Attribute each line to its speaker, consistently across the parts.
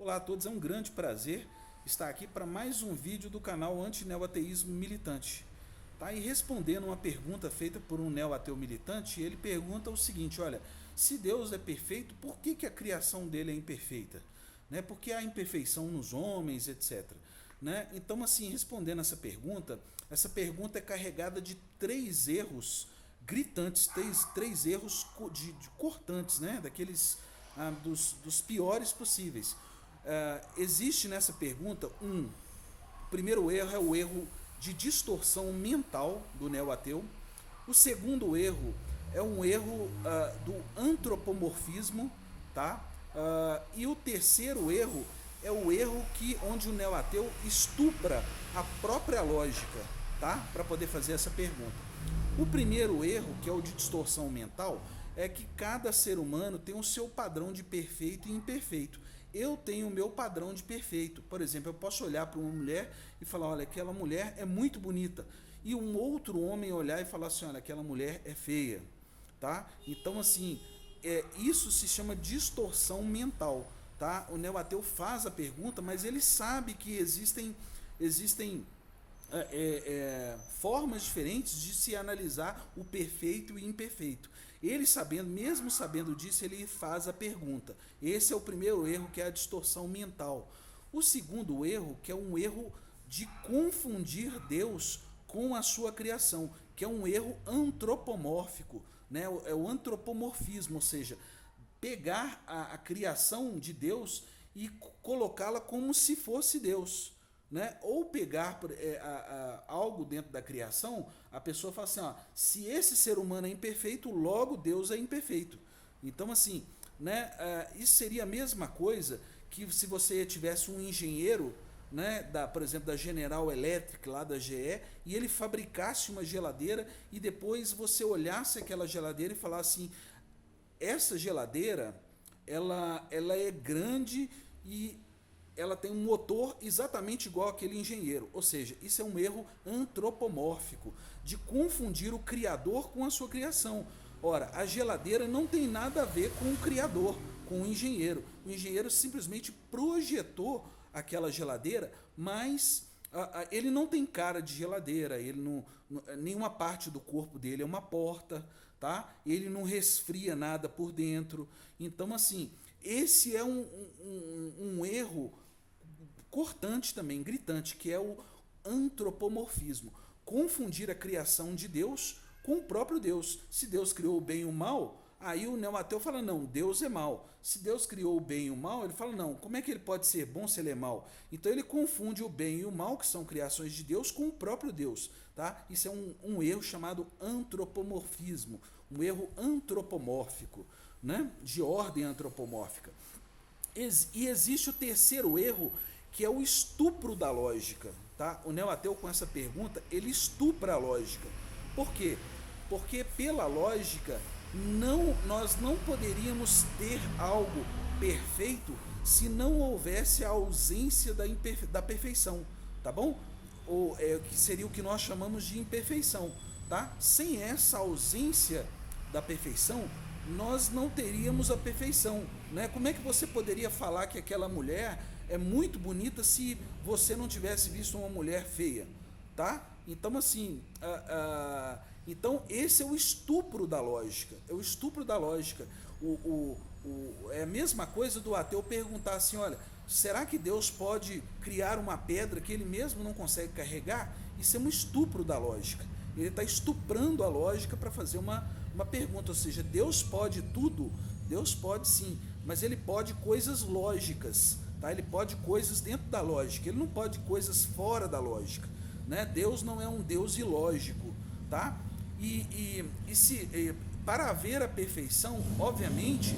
Speaker 1: Olá a todos, é um grande prazer estar aqui para mais um vídeo do canal Anti-Neoateísmo Militante. Tá? E respondendo uma pergunta feita por um neoateu militante, ele pergunta o seguinte, olha, se Deus é perfeito, por que a criação dele é imperfeita? Né? Por que há imperfeição nos homens, etc. Né? Então, assim, respondendo essa pergunta é carregada de três erros gritantes, três erros de cortantes, né? Daqueles dos piores possíveis. Existe nessa pergunta o primeiro erro é o erro de distorção mental do neoateu. O segundo erro é um erro do antropomorfismo, tá? E o terceiro erro é o erro onde o neoateu estupra a própria lógica, tá? Para poder fazer essa pergunta. O primeiro erro, que é o de distorção mental, é que cada ser humano tem o seu padrão de perfeito e imperfeito. Eu tenho o meu padrão de perfeito. Por exemplo, eu posso olhar para uma mulher e falar, olha, aquela mulher é muito bonita. E um outro homem olhar e falar assim, olha, aquela mulher é feia. Tá? Então, assim, isso se chama distorção mental. Tá? O neoateu faz a pergunta, mas ele sabe que existem formas diferentes de se analisar o perfeito e o imperfeito. Ele sabendo, mesmo sabendo disso, ele faz a pergunta. Esse é o primeiro erro, que é a distorção mental. O segundo erro, que é um erro de confundir Deus com a sua criação, que é um erro antropomórfico, né? É o antropomorfismo, ou seja, pegar a criação de Deus e colocá-la como se fosse Deus. Né? Ou pegar algo dentro da criação, a pessoa fala assim, ó, se esse ser humano é imperfeito, logo Deus é imperfeito. Então, assim, né, isso seria a mesma coisa que se você tivesse um engenheiro, né, por exemplo, da General Electric, lá da GE, e ele fabricasse uma geladeira e depois você olhasse aquela geladeira e falasse assim, essa geladeira, ela é grande e ela tem um motor exatamente igual àquele engenheiro. Ou seja, isso é um erro antropomórfico, de confundir o criador com a sua criação. Ora, a geladeira não tem nada a ver com o criador, com o engenheiro. O engenheiro simplesmente projetou aquela geladeira, mas ele não tem cara de geladeira, ele nenhuma parte do corpo dele é uma porta, tá? Ele não resfria nada por dentro. Então, assim, esse é um erro cortante também, gritante, que é o antropomorfismo. Confundir a criação de Deus com o próprio Deus. Se Deus criou o bem e o mal, aí o neoateu fala, não, Deus é mal. Se Deus criou o bem e o mal, ele fala, não, como é que ele pode ser bom se ele é mal? Então ele confunde o bem e o mal, que são criações de Deus, com o próprio Deus. Tá? Isso é um erro chamado antropomorfismo, um erro antropomórfico, né? De ordem antropomórfica. E existe o terceiro erro, que é o estupro da lógica. Tá? O neoateu, com essa pergunta, ele estupra a lógica. Por quê? Porque pela lógica, nós não poderíamos ter algo perfeito se não houvesse a ausência da perfeição. Tá bom? Que seria o que nós chamamos de imperfeição. Tá? Sem essa ausência da perfeição, nós não teríamos a perfeição. Né? Como é que você poderia falar que aquela mulher é muito bonita se você não tivesse visto uma mulher feia? Tá? Então, assim, então esse é o estupro da lógica. É o estupro da lógica. É a mesma coisa do ateu perguntar assim, olha, será que Deus pode criar uma pedra que ele mesmo não consegue carregar? Isso é um estupro da lógica. Ele está estuprando a lógica para fazer uma pergunta, ou seja, Deus pode tudo? Deus pode sim, mas ele pode coisas lógicas, tá? Ele pode coisas dentro da lógica, ele não pode coisas fora da lógica, né? Deus não é um Deus ilógico, tá? Para haver a perfeição, obviamente,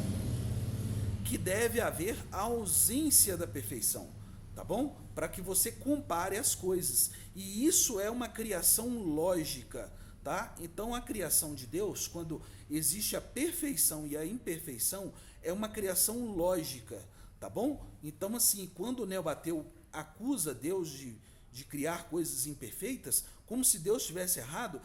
Speaker 1: que deve haver a ausência da perfeição, tá bom? Para que você compare as coisas, e isso é uma criação lógica. Tá? Então a criação de Deus, quando existe a perfeição e a imperfeição, é uma criação lógica, tá bom? Então, assim, quando o neoateu acusa Deus de criar coisas imperfeitas, como se Deus estivesse errado,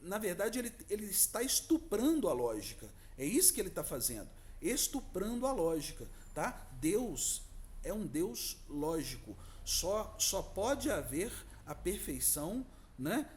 Speaker 1: na verdade ele está estuprando a lógica. É isso que ele está fazendo, estuprando a lógica. Tá? Deus é um Deus lógico. Só pode haver a perfeição, né,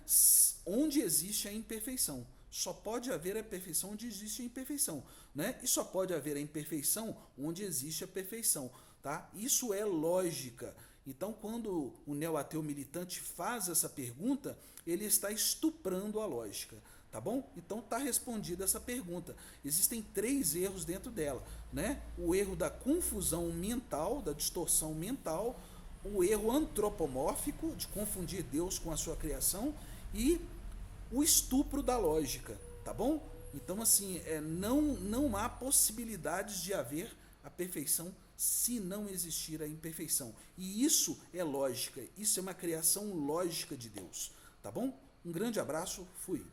Speaker 1: onde existe a imperfeição. Só pode haver a perfeição onde existe a imperfeição, né? E só pode haver a imperfeição onde existe a perfeição, tá? Isso é lógica. Então, quando o neo-ateu militante faz essa pergunta, ele está estuprando a lógica, tá bom? Então, está respondida essa pergunta. Existem 3 erros dentro dela, né? O erro da confusão mental, da distorção mental, o erro antropomórfico, de confundir Deus com a sua criação, e o estupro da lógica, tá bom? Então, assim, não há possibilidades de haver a perfeição se não existir a imperfeição. E isso é lógica, isso é uma criação lógica de Deus, tá bom? Um grande abraço, fui.